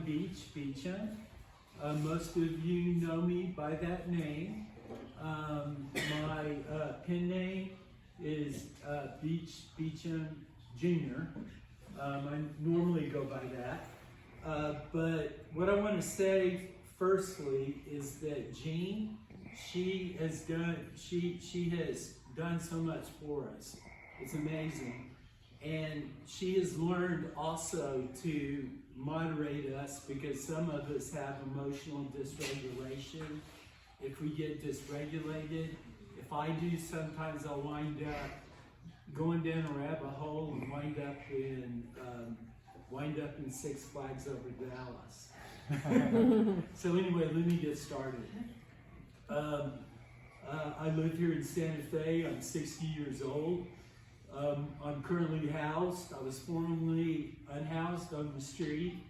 Beecham. Most of you know me by that name. My pen name is Beecham Jr. I normally go by that. But what I want to say firstly is that Jean, she has done so much for us. It's amazing. And she has learned also to moderate us, because some of us have emotional dysregulation. If we get dysregulated, if I do, sometimes I'll wind up going down a rabbit hole and wind up in Six Flags over Dallas. So anyway, let me get started. I live here in Santa Fe. I'm 60 years old. I'm currently housed. I was formerly unhoused on the street.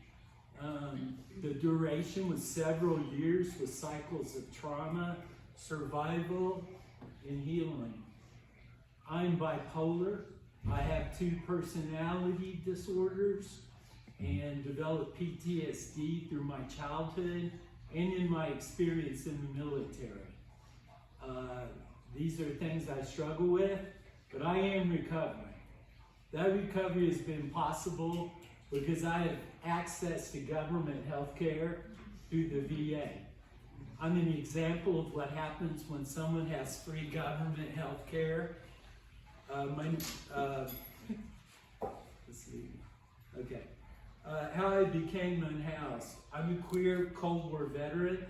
The duration was several years with cycles of trauma, survival, and healing. I'm bipolar. I have 2 personality disorders and developed PTSD through my childhood and in my experience in the military. These are things I struggle with, but I am recovering. That recovery has been possible because I have access to government health care through the VA. I'm an example of what happens when someone has free government health care. Let's see. Okay. How I became unhoused. I'm a queer Cold War veteran.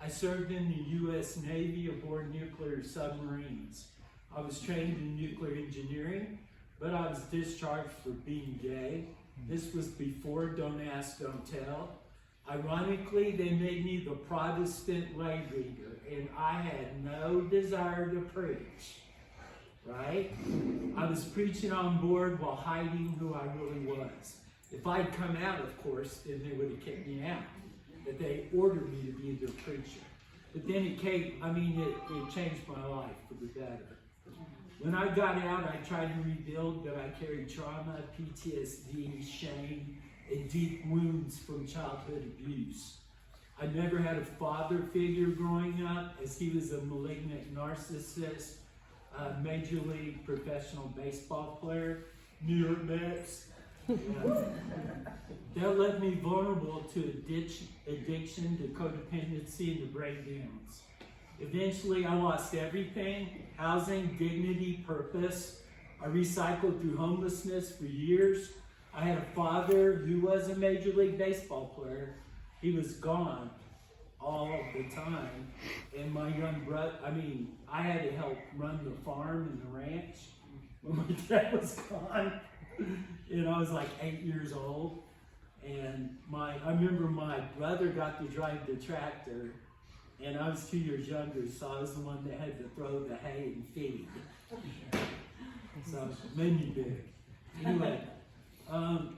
I served in the U.S. Navy aboard nuclear submarines. I was trained in nuclear engineering, but I was discharged for being gay. This was before Don't Ask, Don't Tell. Ironically, they made me the Protestant lay reader, and I had no desire to preach, right? I was preaching on board while hiding who I really was. If I'd come out, of course, then they would have kicked me out. But they ordered me to be their preacher. But then it changed my life for the better. When I got out, I tried to rebuild, but I carried trauma, PTSD, shame, and deep wounds from childhood abuse. I never had a father figure growing up, as he was a malignant narcissist, a major league professional baseball player, New York Mets. That left me vulnerable to addiction, to codependency, and to breakdowns. Eventually, I lost everything: housing, dignity, purpose. I recycled through homelessness for years. I had a father who was a major league baseball player. He was gone all the time. And my young brother, I had to help run the farm and the ranch when my dad was gone. And I was like 8 years old. And I remember my brother got to drive the tractor, and I was 2 years younger, so I was the one that had to throw the hay and feed. So it made me big. Anyway, how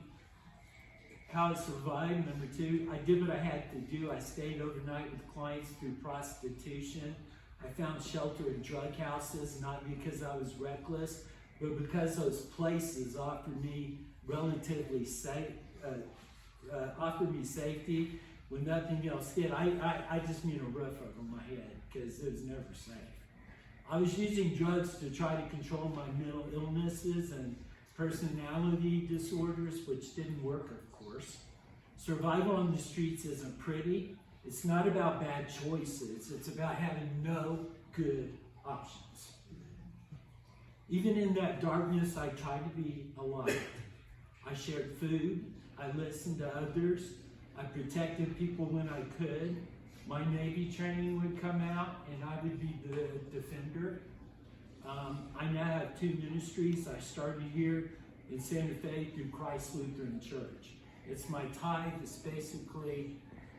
I survived, number 2, I did what I had to do. I stayed overnight with clients through prostitution. I found shelter in drug houses, not because I was reckless, but because those places offered me safety when nothing else did. I just need a roof over my head, because it was never safe. I was using drugs to try to control my mental illnesses and personality disorders, which didn't work, of course. Survival on the streets isn't pretty. It's not about bad choices. It's about having no good options. Even in that darkness, I tried to be a light. I shared food. I listened to others. I protected people when I could. My Navy training would come out, and I would be the defender. I now have 2 ministries. I started here in Santa Fe through Christ Lutheran Church. It's my tithe. It's basically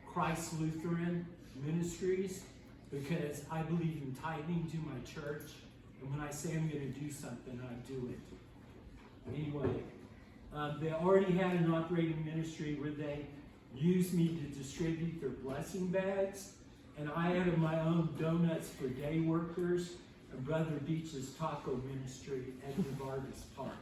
Christ Lutheran Ministries, because I believe in tithing to my church. And when I say I'm going to do something, I do it. Anyway, they already had an operating ministry where they used me to distribute their blessing bags. And I added my own donuts for day workers and Brother Beach's taco ministry at Novartis Park.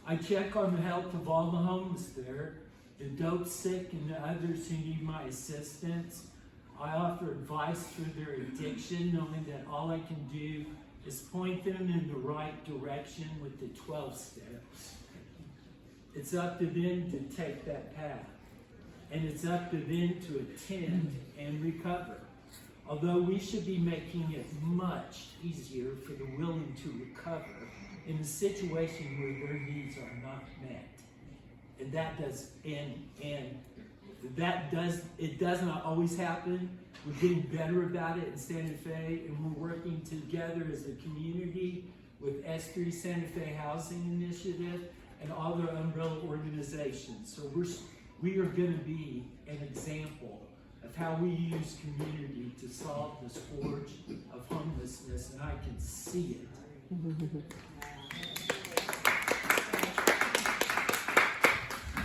I check on the health of all the homeless there. the dope sick and the others who need my assistance. I offer advice for their addiction, knowing that all I can do is point them in the right direction with the 12 steps. It's up to them to take that path. And it's up to them to attend and recover. Although we should be making it much easier for the willing to recover in a situation where their needs are not met. And it does not always happen. We're getting better about it in Santa Fe, and we're working together as a community with S3 Santa Fe Housing Initiative and all their umbrella organizations. So we are going to be an example of how we use community to solve the scourge of homelessness, and I can see it.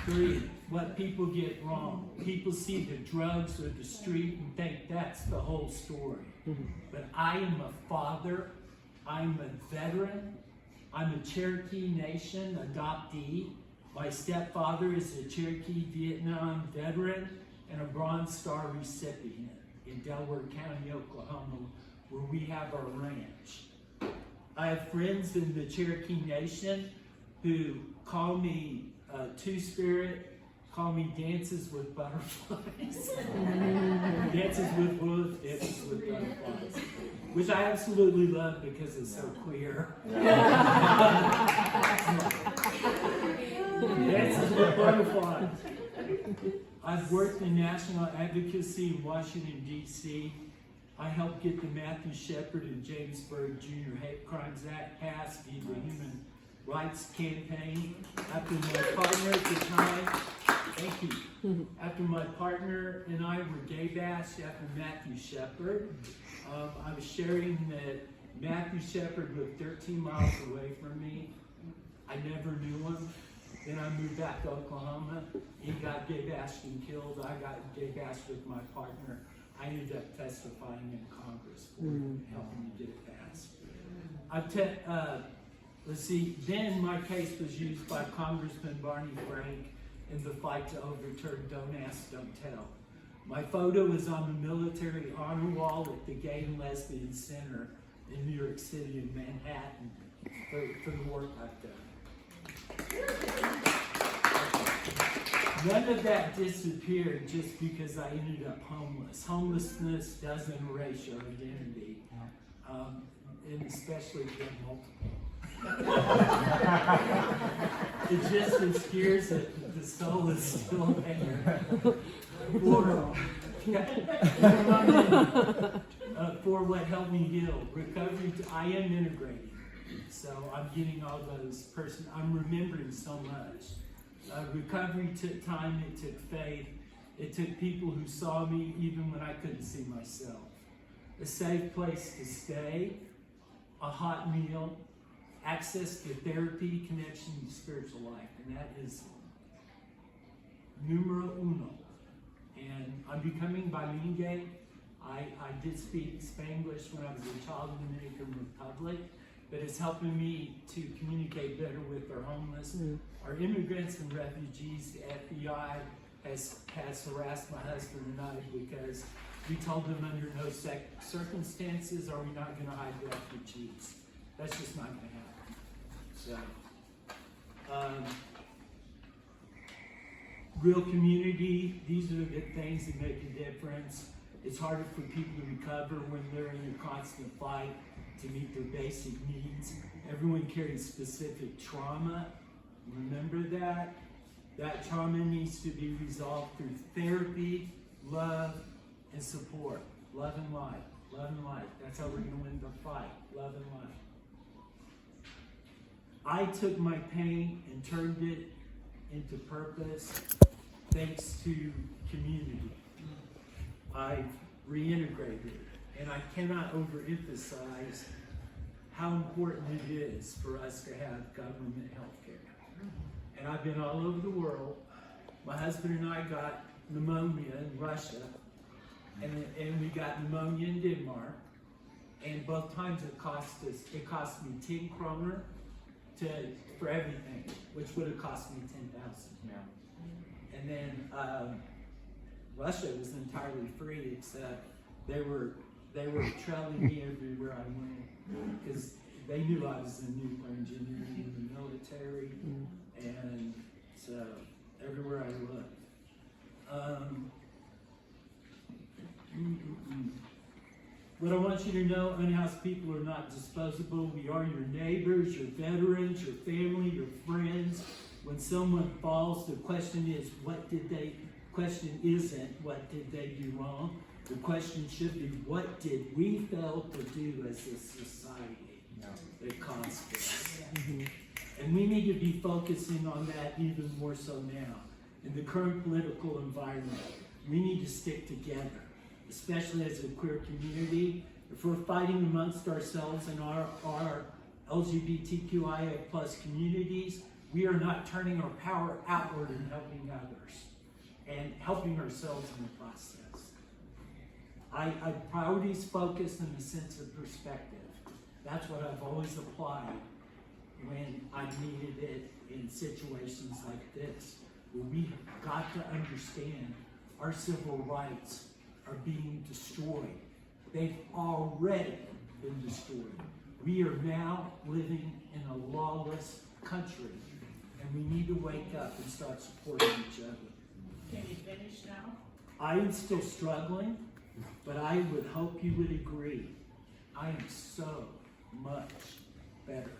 3, what people get wrong. People see the drugs or the street and think that's the whole story. But I am a father, I'm a veteran, I'm a Cherokee Nation adoptee. My stepfather is a Cherokee Vietnam veteran and a Bronze Star recipient in Delaware County, Oklahoma, where we have our ranch. I have friends in the Cherokee Nation who call me Two-Spirit, call me Dances with Butterflies. Dances with wolves, dances with butterflies. Which I absolutely love because it's so queer. Dances with Butterflies. I've worked in national advocacy in Washington, D.C. I helped get the Matthew Shepard and James Byrd Jr. Hate Crimes Act passed via the Human Rights Campaign. After my partner at the time, thank you. After my partner and I were gay bashed after Matthew Shepard, I was sharing that Matthew Shepard lived 13 miles away from me. I never knew him. Then I moved back to Oklahoma. He got gay bashed and killed. I got gay bashed with my partner. I ended up testifying in Congress for him, helping me get it passed. Let's see, then my case was used by Congressman Barney Frank in the fight to overturn Don't Ask, Don't Tell. My photo is on the military honor wall at the Gay and Lesbian Center in New York City and Manhattan for the work I've done. None of that disappeared just because I ended up homeless. Homelessness doesn't erase your identity, and especially if you have multiple. It just obscures it that the soul is still there. For what helped me heal. Recovery, I am integrating. So I'm getting all those I'm remembering so much. Recovery took time, it took faith. It took people who saw me even when I couldn't see myself. A safe place to stay, a hot meal, access to therapy, connection to spiritual life. And that is numero uno. And I'm becoming bilingual. I did speak Spanglish when I was a child in the Dominican Republic, but it's helping me to communicate better with our homeless. Our immigrants and refugees. The FBI has harassed my husband and I because we told them under no circumstances are we not going to hide refugees. That's just not going to happen. So, real community, these are the good things that make a difference. It's harder for people to recover when they're in a constant fight to meet their basic needs. Everyone carries specific trauma. Remember that. That trauma needs to be resolved through therapy, love, and support. Love and light. Love and light. That's how we're going to win the fight. Love and light. I took my pain and turned it into purpose thanks to community. I've reintegrated, and I cannot overemphasize how important it is for us to have government health care. And I've been all over the world. My husband and I got pneumonia in Russia, and we got pneumonia in Denmark. And both times it cost me 10 kroner for everything, which would have cost me 10,000. Yeah. And And then Russia was entirely free, except they were trailing me everywhere I went because they knew I was in nuclear engineering in the military, and so everywhere I looked. What I want you to know, unhoused people are not disposable. We are your neighbors, your veterans, your family, your friends. When someone falls, the question is, question isn't, what did they do wrong? The question should be, what did we fail to do as a society that caused this? And we need to be focusing on that even more so now. In the current political environment, we need to stick together, especially as a queer community. If we're fighting amongst ourselves in our LGBTQIA plus communities, we are not turning our power outward and helping others and helping ourselves in the process. I priorities focus in the sense of perspective. That's what I've always applied when I've needed it in situations like this, where we got to understand our civil rights are being destroyed. They've already been destroyed. We are now living in a lawless country, and we need to wake up and start supporting each other. Can you finish now? I am still struggling, but I would hope you would agree. I am so much better.